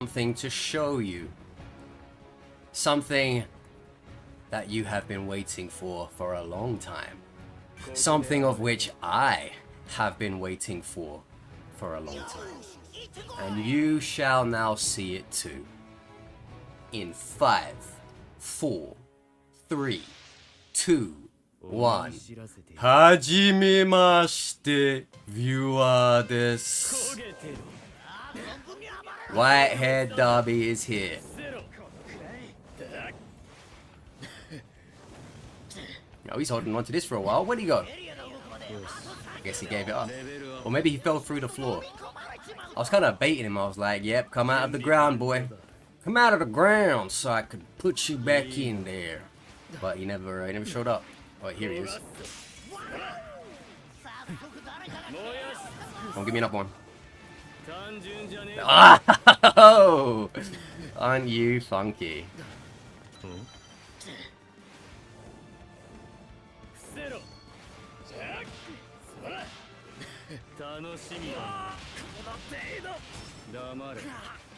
something to show you. Something that you have been waiting for a long time. Something of which I have been waiting for a long time. And you shall now see it too. In 5, 4, 3, 2, 1. Hajimemashite, viewer desu. White-haired Dabi is here. Oh, he's holding on to this for a while. Where'd he go? I guess he gave it up. Or maybe he fell through the floor. I was kind of baiting him. I was like, yep, come out of the ground, boy. Come out of the ground so I could put you back in there. But he never showed up. Oh, here he is. Don't give me another one. Oh! Aren't you funky?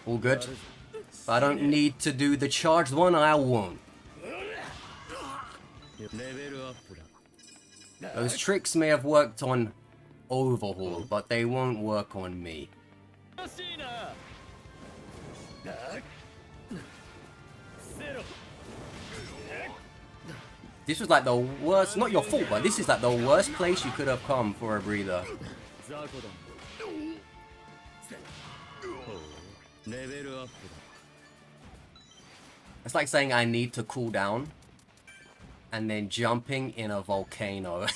All good. If I don't need to do the charged one, I won't. Those tricks may have worked on Overhaul, but they won't work on me. This was like the worst, not your fault, but this is like the worst place you could have come for a breather. It's like saying I need to cool down and then jumping in a volcano.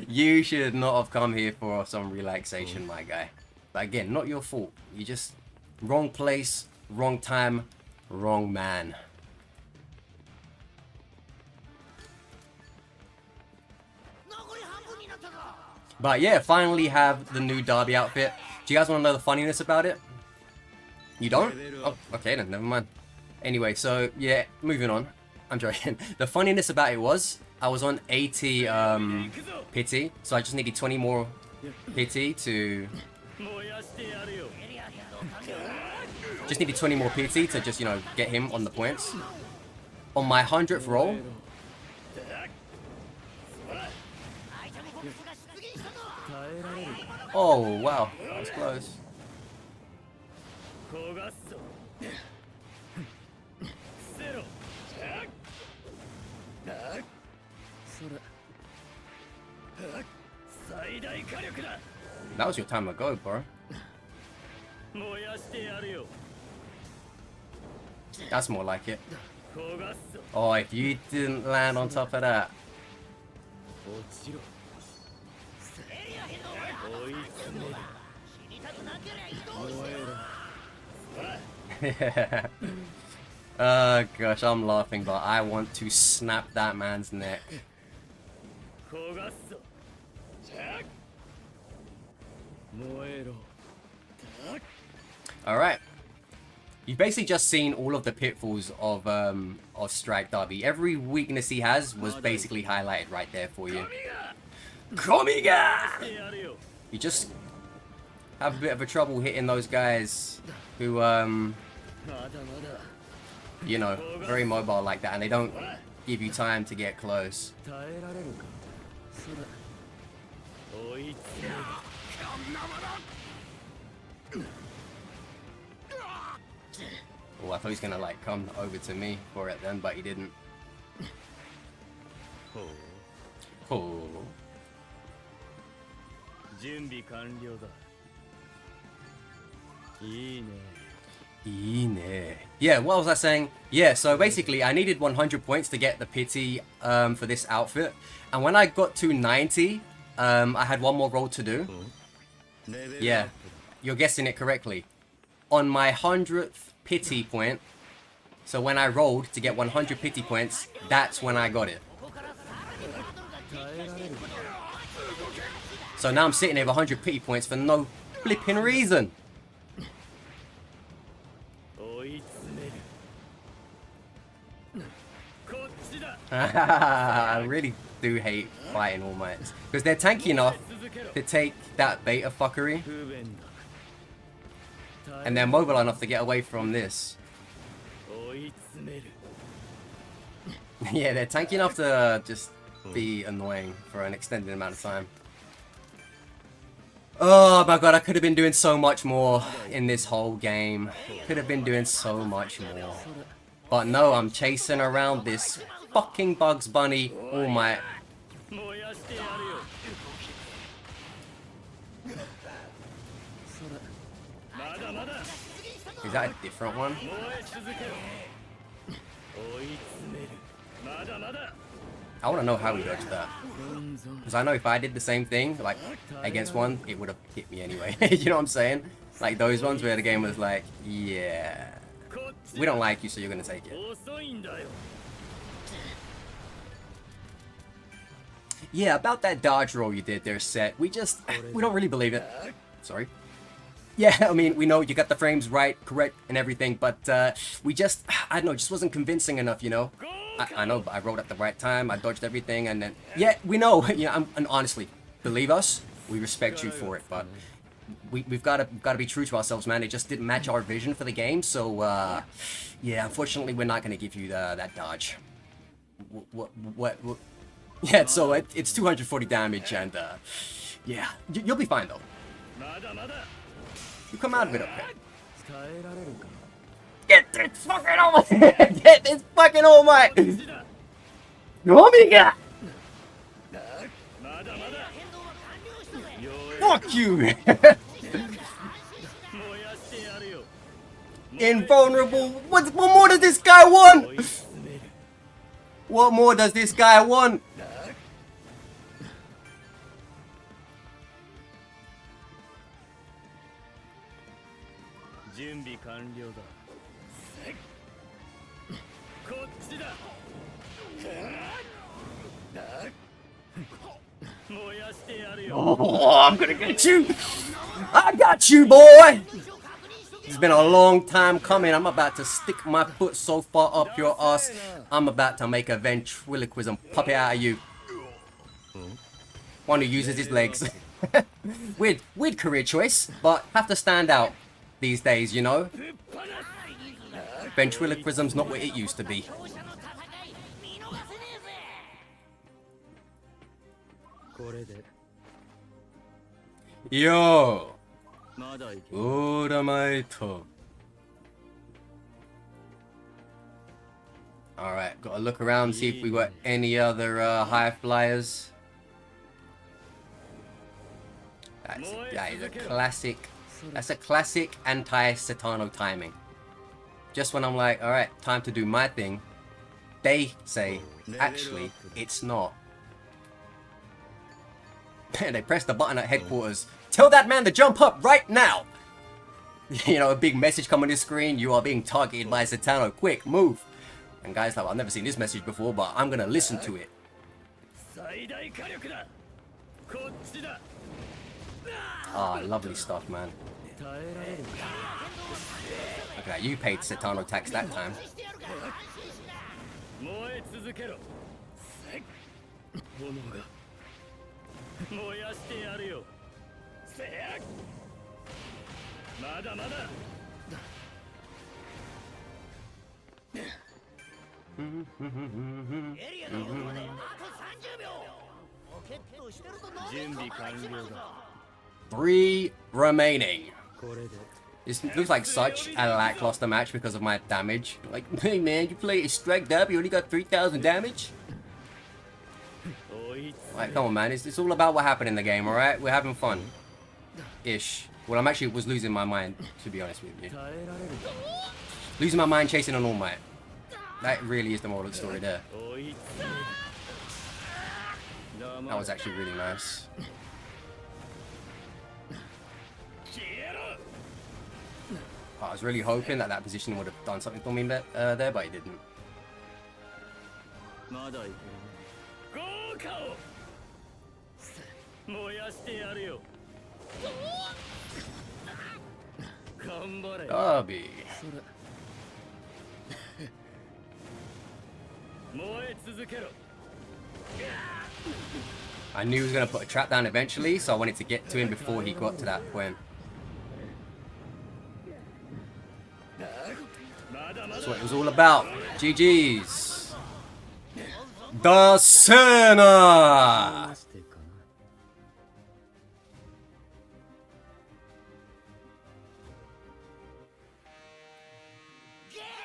You should not have come here for some relaxation, my guy. But again, not your fault. You just wrong place, wrong time, wrong man. But yeah, finally have the new Dabi outfit. Do you guys want to know the funniness about it? You don't? Oh, okay then, never mind. Anyway, so yeah, moving on. I'm joking. The funniness about it was, I was on 80 pity, so I just needed 20 more pity to... Just needed 20 more pity to just, you know, get him on the points. On my 100th roll... Oh, wow. That was close. That was your time to go, bro. That's more like it. Oh, if you didn't land on top of that. Oh gosh, I'm laughing, but I want to snap that man's neck. Alright. You've basically just seen all of the pitfalls of Strike Dabi. Every weakness he has was basically highlighted right there for you. Komiga! You just have a bit of a trouble hitting those guys who, you know, very mobile like that, and they don't give you time to get close. Oh, I thought he was gonna like come over to me for it then, but he didn't. Oh. Yeah, what was I saying? Yeah, so basically I needed 100 points to get the pity for this outfit. And when I got to 90, I had one more roll to do. Yeah, you're guessing it correctly. On my 100th pity point, so when I rolled to get 100 pity points, that's when I got it. So now I'm sitting there with 100 pity points for no flipping reason. I really do hate fighting All Mights, because they're tanky enough to take that beta fuckery. And they're mobile enough to get away from this. Yeah, they're tanky enough to just be annoying for an extended amount of time. Oh my god, I could have been doing so much more in this whole game. Could have been doing so much more. But no, I'm chasing around this fucking Bugs Bunny all my... Is that a different one? I want to know how he dodged that. Because I know if I did the same thing, like, against one, it would have hit me anyway. You know what I'm saying? Like those ones where the game was like, yeah, we don't like you, so you're going to take it. Yeah, about that dodge roll you did there, Set. We don't really believe it. Sorry. Yeah, I mean, we know you got the frames right, correct, and everything, but we just, I don't know, just wasn't convincing enough, you know? I know, but I rolled at the right time, I dodged everything, and then, yeah, we know, you know, and honestly, believe us, we respect you for it, but we've got to be true to ourselves, man. It just didn't match our vision for the game, so, yeah, unfortunately, we're not going to give you that dodge. What? Yeah, so it's 240 damage, and, yeah, you'll be fine, though. You come out of it okay. Get this fucking All Might! Get this fucking All Might! Omega! Fuck you! Invulnerable! What more does this guy want? What more does this guy want? Oh, I'm gonna get you! I got you, boy! It's been a long time coming. I'm about to stick my foot so far up your ass. I'm about to make a ventriloquism puppet out of you. One who uses his legs. Weird career choice, but have to stand out these days, you know? Ventriloquism's not what it used to be. Yo! Alright, gotta look around, see if we got any other high flyers. That is a classic. That's a classic anti-Setano timing. Just when I'm like, alright, time to do my thing, they say, actually, it's not. They press the button at headquarters. Tell that man to jump up right now! You know, a big message come on his screen. You are being targeted by Setano. Quick, move! And guys, like, I've never seen this message before, but I'm gonna listen to it. Ah, lovely stuff, man. Look at that, you paid Setano tax that time. Three remaining. This looks like such a lackluster match because of my damage. Like, hey man, you play a Strike Dabi, you only got 3,000 damage? Like, come on man, it's all about what happened in the game, alright? We're having fun. Ish. Well, I'm actually was losing my mind, to be honest with you. Losing my mind chasing an All Might. That really is the moral of the story there. That was actually really nice. I was really hoping that that position would have done something for me there, but it didn't. Dabi. I knew he was going to put a trap down eventually, so I wanted to get to him before he got to that point. That's what it was all about. GG's. The Senna!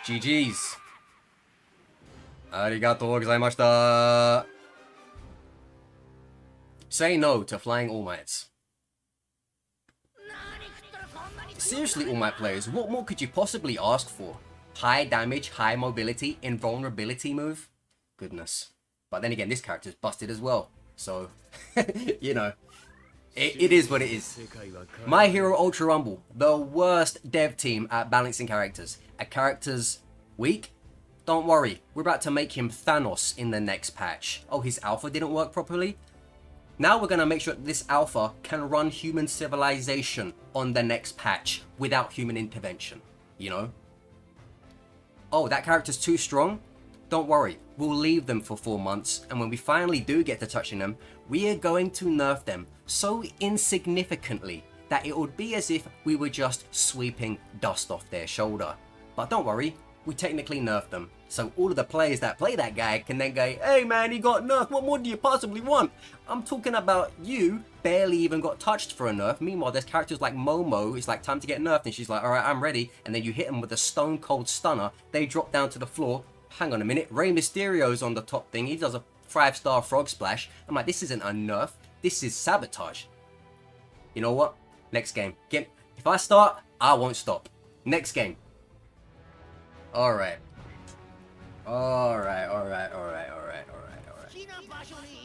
GG's. Arigatou gozaimashita. Say no to flying All Mights. Seriously, All Might players, what more could you possibly ask for? High damage, high mobility, invulnerability move? Goodness. But then again, this character's busted as well. So, you know, it is what it is. My Hero Ultra Rumble, the worst dev team at balancing characters. A character's weak? Don't worry, we're about to make him Thanos in the next patch. Oh, his alpha didn't work properly? Now we're going to make sure that this alpha can run human civilization on the next patch without human intervention, you know? Oh, that character's too strong? Don't worry, we'll leave them for 4 months, and when we finally do get to touching them, we are going to nerf them so insignificantly that it would be as if we were just sweeping dust off their shoulder. But don't worry, we technically nerfed them. So all of the players that play that guy can then go, hey man, he got nerfed, what more do you possibly want? I'm talking about you barely even got touched for a nerf. Meanwhile, there's characters like Momo, it's like time to get nerfed, and she's like, alright, I'm ready. And then you hit them with a stone cold stunner, they drop down to the floor. Hang on a minute, Rey Mysterio's on the top thing, he does a 5-star frog splash. I'm like, this isn't a nerf, this is sabotage. You know what? Next game. If I start, I won't stop. Next game. Alright.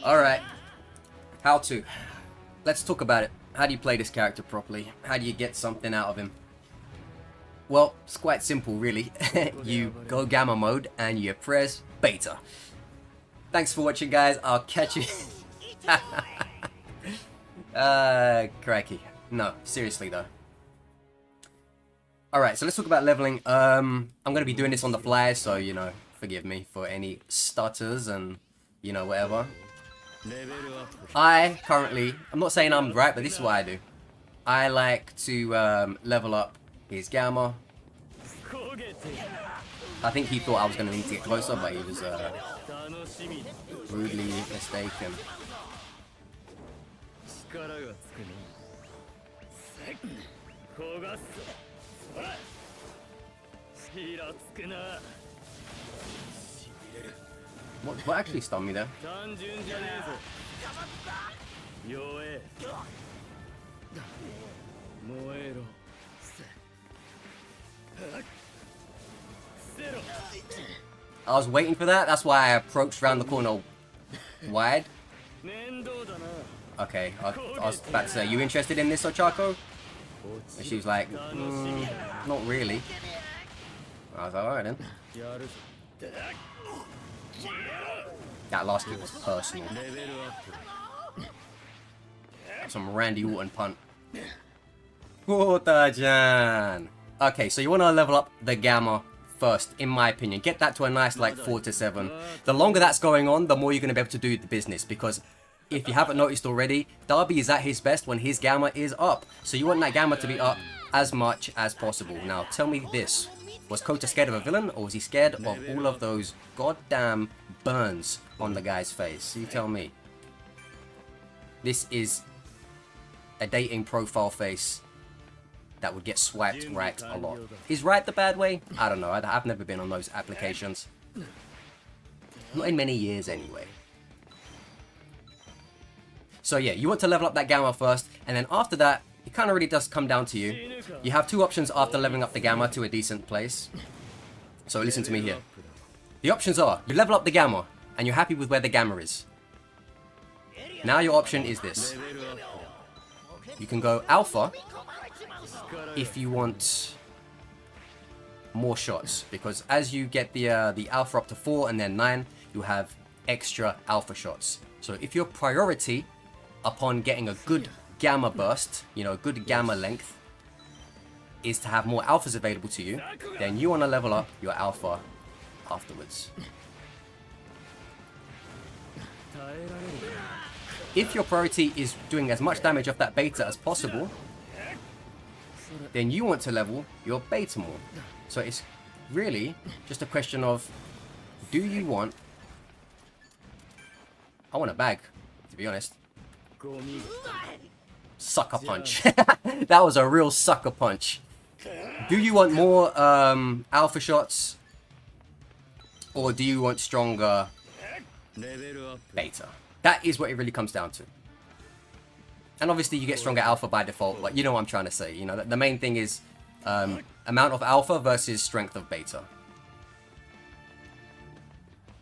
Alright. How to? Let's talk about it. How do you play this character properly? How do you get something out of him? Well, it's quite simple really. You go gamma mode and you press beta. Thanks for watching guys, I'll catch you. Cracky. No, seriously though. Alright, so let's talk about leveling. I'm going to be doing this on the fly, so, you know, forgive me for any stutters and, you know, whatever. I'm not saying I'm right, but this is what I do. I like to level up his gamma. I think he thought I was going to need to get closer, but he was rudely mistaken. What actually stunned me there? I was waiting for that, that's why I approached around the corner wide. Okay, I was about to say, you interested in this, Ochako? And she was like, not really. I was like, alright then. That last hit was personal. Some Randy Orton punt. Kota-jan. Okay, so you want to level up the gamma first, in my opinion. Get that to a nice like 4 to 7. The longer that's going on, the more you're going to be able to do the business, because if you haven't noticed already, Dabi is at his best when his gamma is up. So you want that gamma to be up as much as possible. Now, tell me this. Was Kota scared of a villain, or was he scared of all of those goddamn burns on the guy's face? You tell me. This is a dating profile face that would get swiped right a lot. Is right the bad way? I don't know. I've never been on those applications. Not in many years anyway. So yeah, you want to level up that gamma first, and then after that, it kind of really does come down to you. You have 2 options after leveling up the gamma to a decent place. So listen to me here. The options are, you level up the gamma, and you're happy with where the gamma is. Now your option is this. You can go alpha if you want more shots, because as you get the alpha up to 4 and then 9, you have extra alpha shots. So if your priority upon getting a good gamma burst, you know, good gamma length, is to have more alphas available to you, then you want to level up your alpha afterwards. If your priority is doing as much damage off that beta as possible, then you want to level your beta more. So it's really just a question of, do you want... I want a bag, to be honest. Sucker punch. That was a real sucker punch. Do you want more alpha shots? Or do you want stronger beta? That is what it really comes down to. And obviously you get stronger alpha by default, but you know what I'm trying to say. You know, the main thing is amount of alpha versus strength of beta.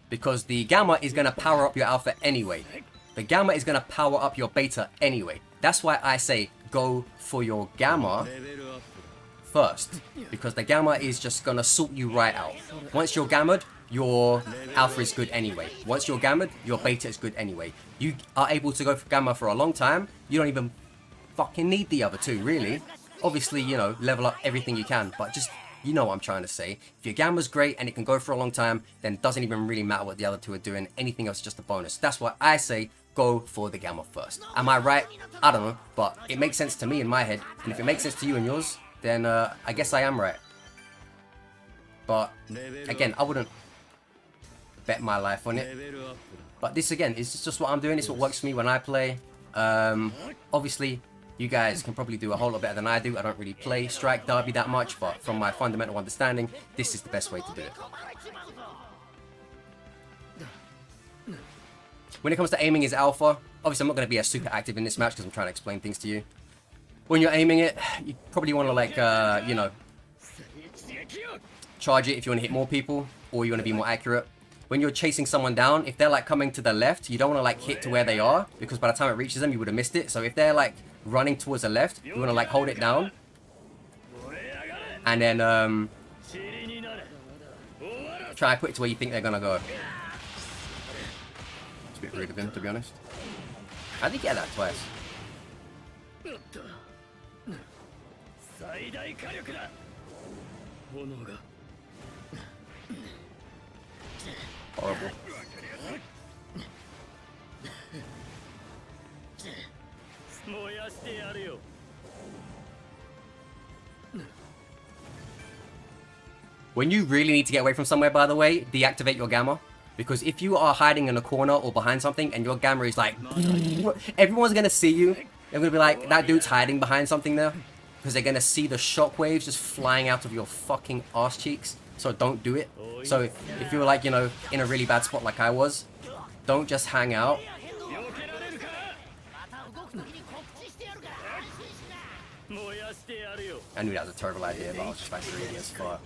Because the gamma is going to power up your alpha anyway. The gamma is going to power up your beta anyway. That's why I say go for your gamma first. Because the gamma is just going to sort you right out. Once you're gammaed, your alpha is good anyway. Once you're gammaed, your beta is good anyway. You are able to go for gamma for a long time. You don't even fucking need the other two, really. Obviously, you know, level up everything you can. But just, you know what I'm trying to say. If your gamma's great and it can go for a long time, then it doesn't even really matter what the other two are doing. Anything else is just a bonus. That's why I say go for the gamma first. Am I right? I don't know. But it makes sense to me in my head. And if it makes sense to you and yours, then I guess I am right. But, again, I wouldn't bet my life on it. But this, again, is just what I'm doing. It's what works for me when I play. Obviously, you guys can probably do a whole lot better than I do. I don't really play Strike Dabi that much, but from my fundamental understanding, this is the best way to do it. When it comes to aiming as alpha, obviously I'm not going to be as super active in this match because I'm trying to explain things to you. When you're aiming it, you probably want to, like, you know, charge it if you want to hit more people, or you want to be more accurate. When you're chasing someone down, if they're like coming to the left, you don't want to like hit to where they are, because by the time it reaches them, you would have missed it. So if they're like running towards the left, you want to like hold it down. And then try to put it to where you think they're going to go. It's a bit rude of him, to be honest. I did get that twice. Horrible. When you really need to get away from somewhere, by the way, deactivate your gamma. Because if you are hiding in a corner or behind something and your gamma is like... everyone's going to see you. They're going to be like, that dude's hiding behind something there. Because they're going to see the shockwaves just flying out of your fucking ass cheeks. So don't do it. So if you're like, you know, in a really bad spot like I was, don't just hang out. I knew that was a terrible idea, but I was just like greedy as fuck.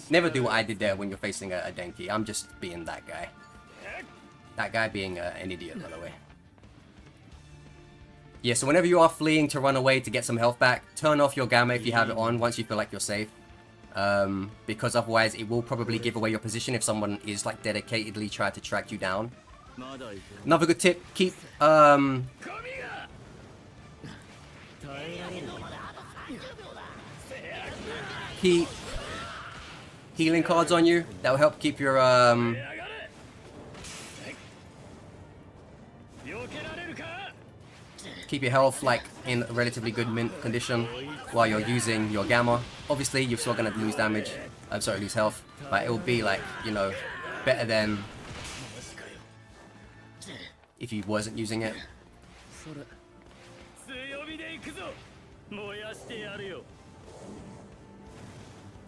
Never do what I did there when you're facing a Denki. I'm just being that guy. That guy being an idiot, by the way. Yeah, so whenever you are fleeing to run away to get some health back, turn off your gamma if you have it on once you feel like you're safe. Because otherwise it will probably give away your position if someone is like dedicatedly trying to track you down. Another good tip, keep healing cards on you. That will help keep your keep your health like in a relatively good mint condition while you're using your gamma. Obviously, you're still gonna lose damage. I'm sorry, lose health, but it will be like, you know, better than if you wasn't using it.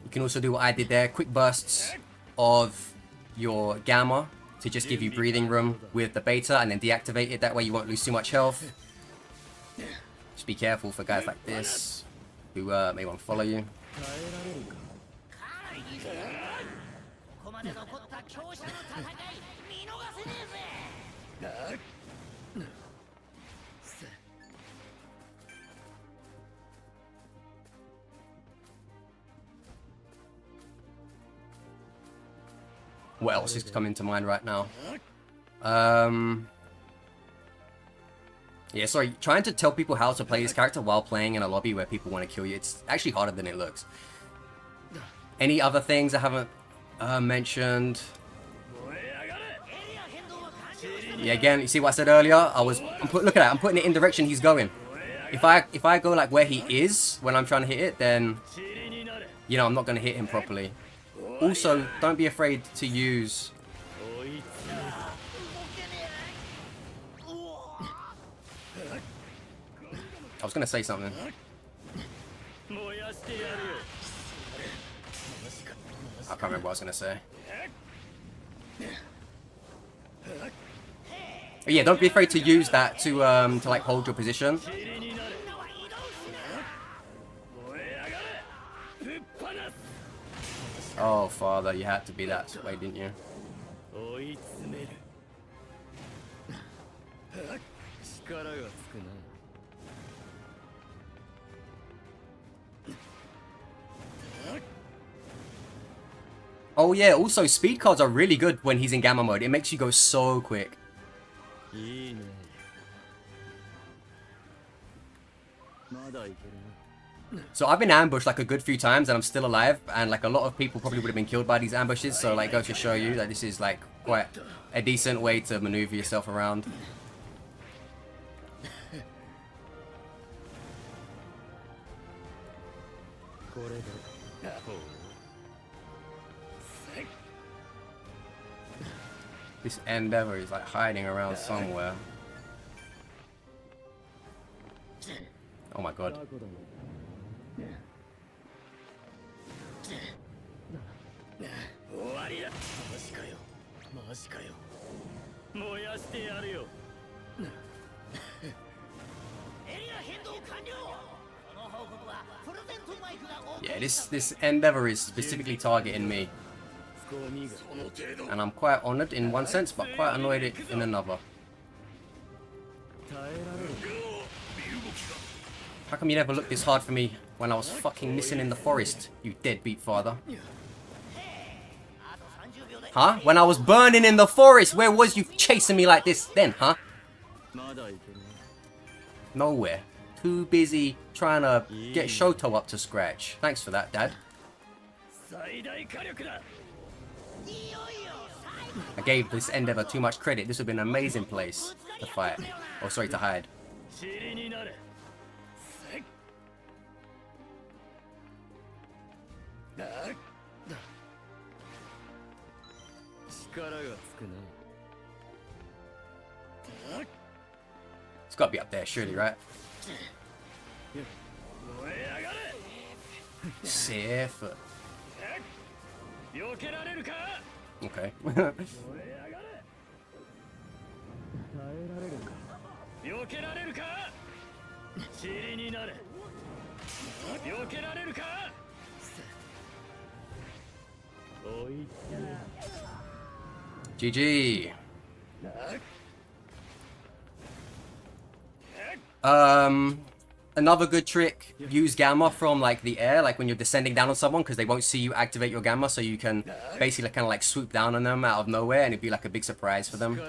You can also do what I did there, quick bursts of your gamma to just give you breathing room with the beta, and then deactivate it. That way you won't lose too much health. Just be careful for guys like this who may want to follow you. What else is coming to mind right now? Yeah, sorry, trying to tell people how to play this character while playing in a lobby where people want to kill you, it's actually harder than it looks. Any other things I haven't mentioned? Yeah, again, you see what I said earlier? Look at that, I'm putting it in direction he's going. If I go like where he is when I'm trying to hit it, then, you know, I'm not going to hit him properly. Also, don't be afraid to use... I was going to say something. I can't remember what I was going to say. But yeah, don't be afraid to use that to like hold your position. Oh, father, you had to be that way, didn't you? Oh yeah, also speed cards are really good when he's in gamma mode. It makes you go so quick. So I've been ambushed like a good few times and I'm still alive, and like a lot of people probably would have been killed by these ambushes, so like go to show you that this is like quite a decent way to maneuver yourself around. This endeavor is like hiding around somewhere. Oh my god. Yeah, this endeavor is specifically targeting me. And I'm quite honored in one sense, but quite annoyed in another. How come you never looked this hard for me when I was fucking missing in the forest, you deadbeat father? Huh? When I was burning in the forest, where was you chasing me like this then, huh? Nowhere. Too busy trying to get Shoto up to scratch. Thanks for that, Dad. I gave this endeavor too much credit. This would be an amazing place to fight. Oh, sorry, to hide. It's got to be up there, surely, right? Safe. Okay. GG. Another good trick, use gamma from like the air, like when you're descending down on someone, because they won't see you activate your gamma, so you can basically kind of like swoop down on them out of nowhere and it'd be like a big surprise for them.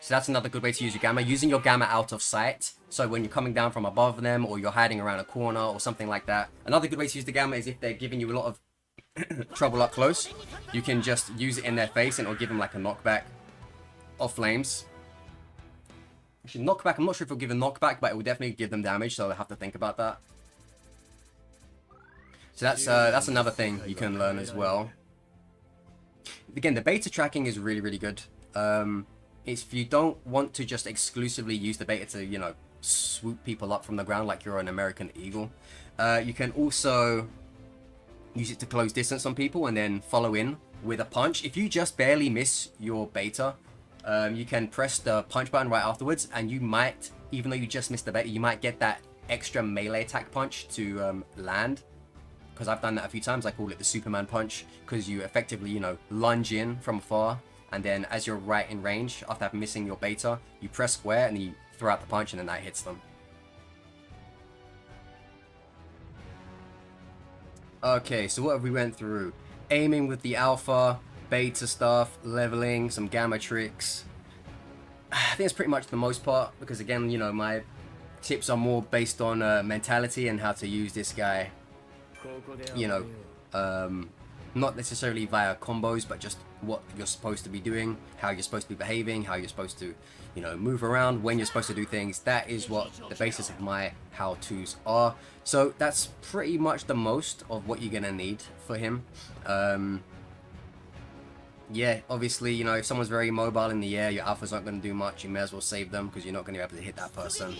So that's another good way to use your gamma, using your gamma out of sight. So when you're coming down from above them or you're hiding around a corner or something like that. Another good way to use the gamma is if they're giving you a lot of trouble up close, you can just use it in their face and it'll give them like a knockback of flames. Actually, knockback, I'm not sure if it'll give a knockback, but it will definitely give them damage, so I have to think about that. So that's another thing you can learn as well. Again, the beta tracking is really, really good. If you don't want to just exclusively use the beta to, you know, swoop people up from the ground like you're an American eagle, you can also use it to close distance on people and then follow in with a punch. If you just barely miss your beta, you can press the punch button right afterwards, and you might, even though you just missed the beta, you might get that extra melee attack punch to land. Because I've done that a few times. I call it the Superman punch, because you effectively, you know, lunge in from afar, and then as you're right in range, after missing your beta, you press square and you throw out the punch, and then that hits them. Okay, so what have we went through? Aiming with the alpha, beta stuff, leveling, some gamma tricks. I think it's pretty much the most part, because again, you know, my tips are more based on mentality and how to use this guy, you know, Not necessarily via combos, but just what you're supposed to be doing, how you're supposed to be behaving, how you're supposed to, you know, move around, when you're supposed to do things. That is what the basis of my how-tos are. So that's pretty much the most of what you're gonna need for him. Yeah, obviously, you know, if someone's very mobile in the air, your alphas aren't going to do much. You may as well save them because you're not going to be able to hit that person.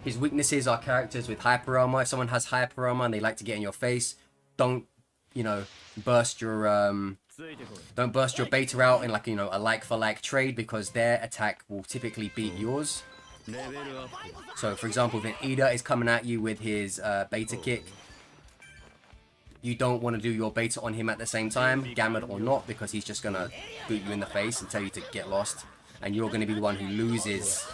His weaknesses are characters with hyper armor. If someone has hyper armor and they like to get in your face, don't, you know, burst your don't burst your beta out in like, you know, a like for like trade, because their attack will typically beat yours. So for example, if an Ida is coming at you with his beta kick, you don't want to do your beta on him at the same time, gamut or not, because he's just gonna boot you in the face and tell you to get lost, and you're going to be the one who loses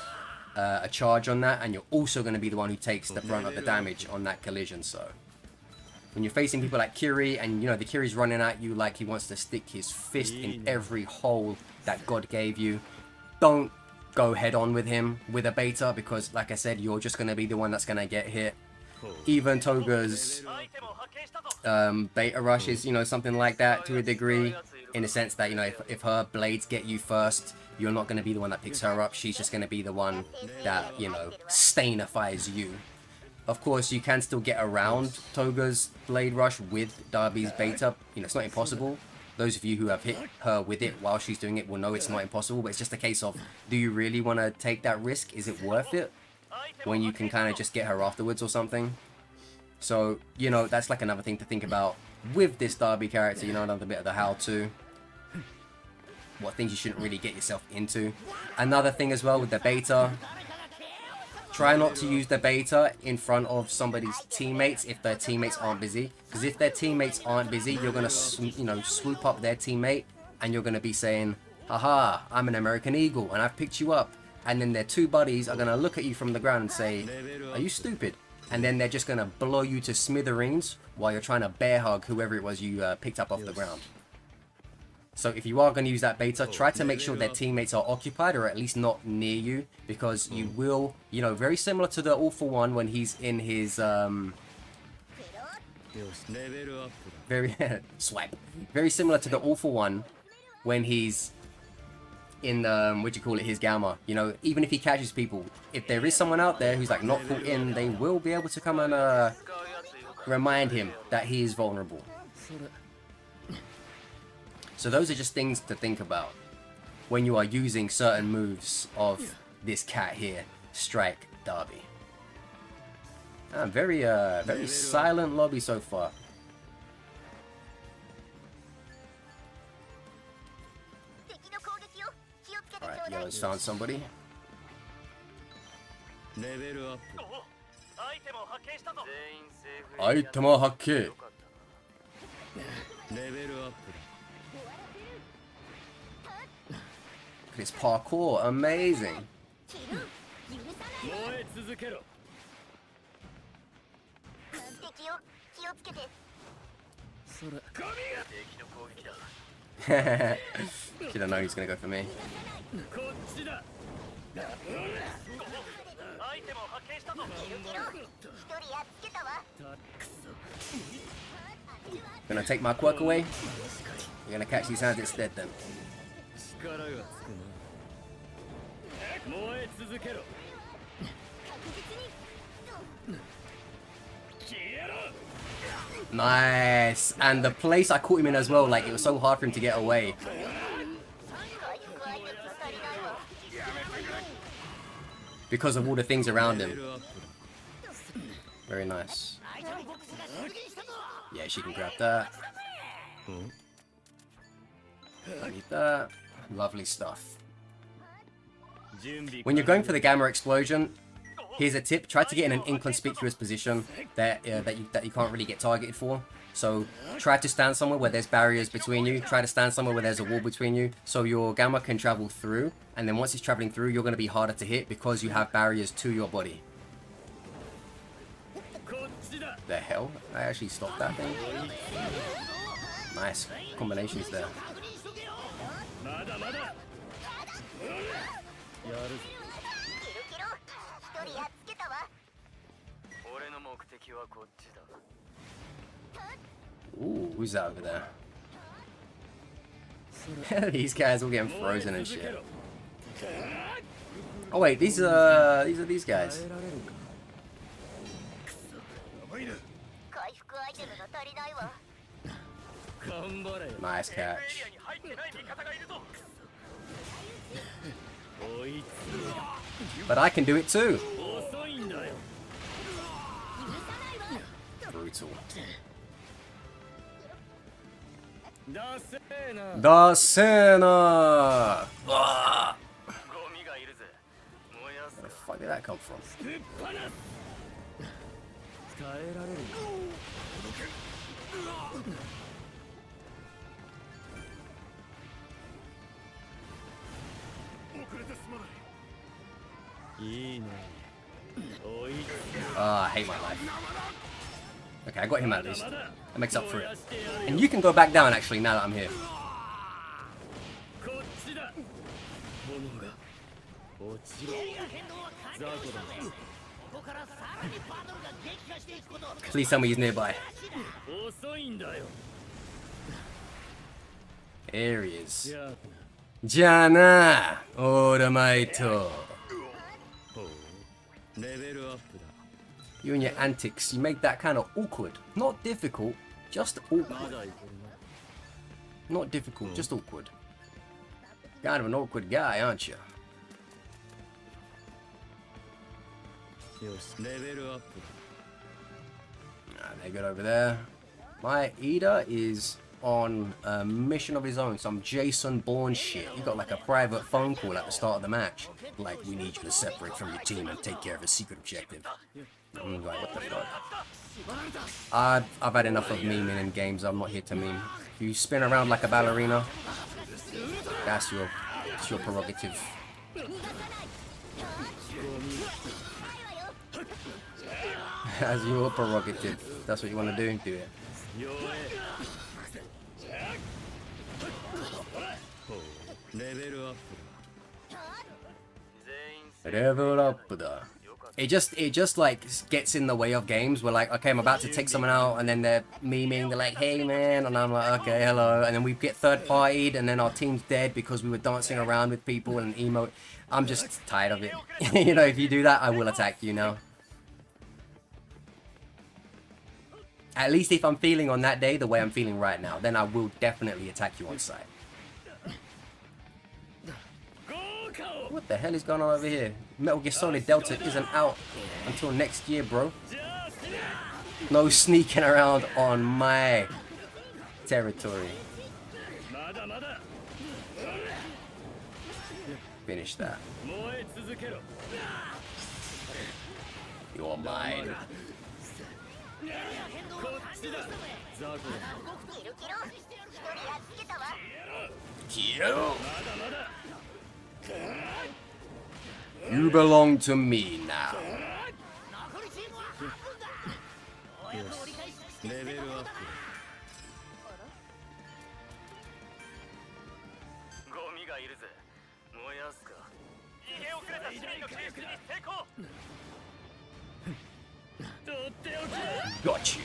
a charge on that, and you're also going to be the one who takes the brunt of the damage on that collision. So when you're facing people like Kiri, and you know the Kiri's running at you like he wants to stick his fist in every hole that God gave you, don't go head on with him with a beta, because like I said, you're just going to be the one that's going to get hit. Even Toga's beta rush is, you know, something like that to a degree, in the sense that, you know, if her blades get you first, you're not going to be the one that picks her up. She's just going to be the one that, you know, stainifies you. Of course, you can still get around Toga's blade rush with Dabi's beta. You know, it's not impossible. Those of you who have hit her with it while she's doing it will know it's not impossible, but it's just a case of, do you really want to take that risk? Is it worth it when you can kind of just get her afterwards or something? So, you know, that's like another thing to think about with this Dabi character, you know, another bit of the how-to. What things you shouldn't really get yourself into. Another thing as well with the beta, try not to use the beta in front of somebody's teammates if their teammates aren't busy. Because if their teammates aren't busy, you're going to, you know, swoop up their teammate and you're going to be saying, haha, I'm an American Eagle and I've picked you up. And then their two buddies are going to look at you from the ground and say, are you stupid? And then they're just going to blow you to smithereens while you're trying to bear hug whoever it was you picked up off the ground. So if you are going to use that beta, try to make sure their teammates are occupied or at least not near you, because you will, you know, very similar to the All For One when he's in his very swipe. Very similar to the All For One when he's in what do you call it, his gamma. You know, even if he catches people, if there is someone out there who's like not caught in, they will be able to come and remind him that he is vulnerable. So those are just things to think about when you are using certain moves of this cat here, Strike Dabi. Very silent lobby so far. Alright, Yellow's found somebody. Item発見. Look at his parkour, amazing. Should've known he's gonna go for me. Gonna take my quirk away. You're gonna catch these hands instead then. Nice. And the place I caught him in as well, like it was so hard for him to get away. Because of all the things around him. Very nice. Yeah, she can grab that. I need that. Lovely stuff. When you're going for the gamma explosion, here's a tip: try to get in an inconspicuous position that you can't really get targeted for. So try to stand somewhere where there's barriers between you. Try to stand somewhere where there's a wall between you, so your gamma can travel through. And then once it's traveling through, you're going to be harder to hit because you have barriers to your body. The hell? I actually stopped that thing. Nice combinations there. Ooh, who's that over there? These guys all getting frozen and shit. Oh wait, these are these guys. Nice catch. But I can do it too. Brutal. The Senna! Where the fuck did that come from? I hate my life. Okay, I got him at least. That makes up for it. And you can go back down actually now that I'm here. Please tell me he's nearby. There he is. Jana! Oramaito! You and your antics, you make that kind of awkward. Not difficult, just awkward. Not difficult, just awkward. Kind of an awkward guy, aren't you? They got over there. My Ida is on a mission of his own, some Jason Bourne shit. He got like a private phone call at the start of the match. Like, we need you to separate from your team and take care of a secret objective. I'm like, what the fuck? I've had enough of memeing in games. I'm not here to meme. If you spin around like a ballerina, that's your prerogative. That's your prerogative. That's what you want to do, do it. Level up. It just like gets in the way of games. We're like, okay, I'm about to take someone out, and then they're memeing. They're like, hey man, and I'm like, okay, hello, and then we get third partied, and then our team's dead because we were dancing around with people and emote. I'm just tired of it. You know, if you do that, I will attack you now. At least if I'm feeling on that day the way I'm feeling right now, then I will definitely attack you on sight. What the hell is going on over here? Metal Gear Solid Delta isn't out until next year, bro. No sneaking around on my territory. Finish that. You're mine. Kill. You belong to me now. Got you.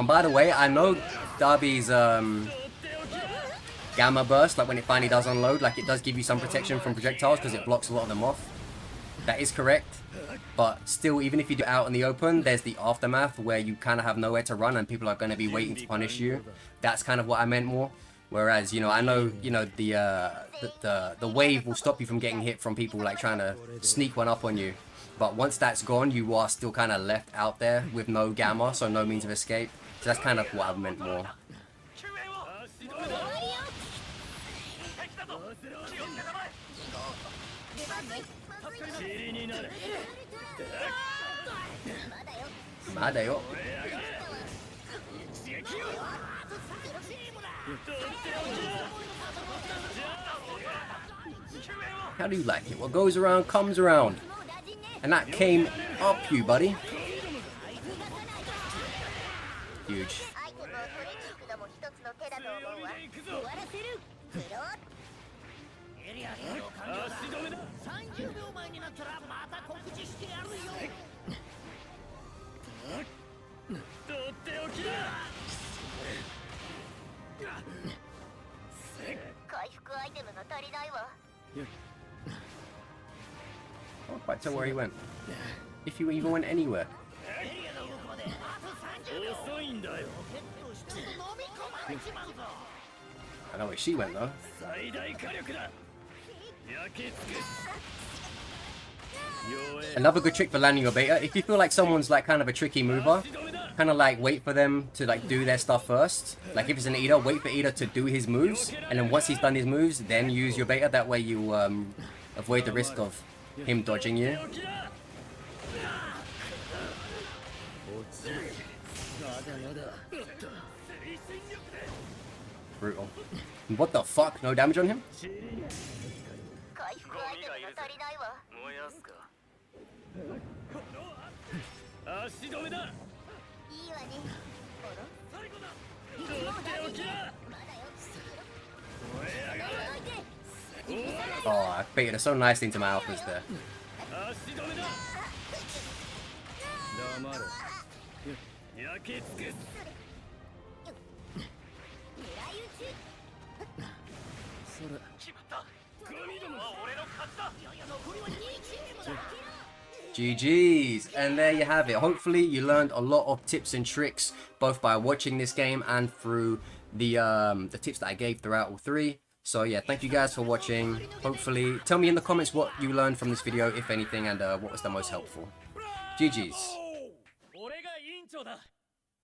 By the way, I know Dabi's gamma burst, like when it finally does unload, like it does give you some protection from projectiles because it blocks a lot of them off. That is correct. But still, even if you do it out in the open, there's the aftermath where you kind of have nowhere to run and people are going to be waiting to punish you. That's kind of what I meant more. Whereas, you know, I know, you know, the wave will stop you from getting hit from people like trying to sneak one up on you. But once that's gone, you are still kind of left out there with no gamma, so no means of escape. So that's kind of what I meant more. Madayo. How do you like it? What goes around comes around. And that came up you, buddy. Huge. Can't quite tell where he went. If you even went anywhere. I know where she went though. Another good trick for landing your beta, if you feel like someone's like kind of a tricky mover, kind of like wait for them to like do their stuff first. Like if it's an Ida, wait for Ida to do his moves, and then once he's done his moves, then use your beta. That way you avoid the risk of him dodging you. Brutal. What the fuck? No damage on him? Oh, I baited her so nicely into my alphas there. GG's, and there you have it. Hopefully you learned a lot of tips and tricks both by watching this game and through the tips that I gave throughout all three. So yeah, thank you guys for watching. Hopefully tell me in the comments what you learned from this video, if anything, and what was the most helpful. GG's.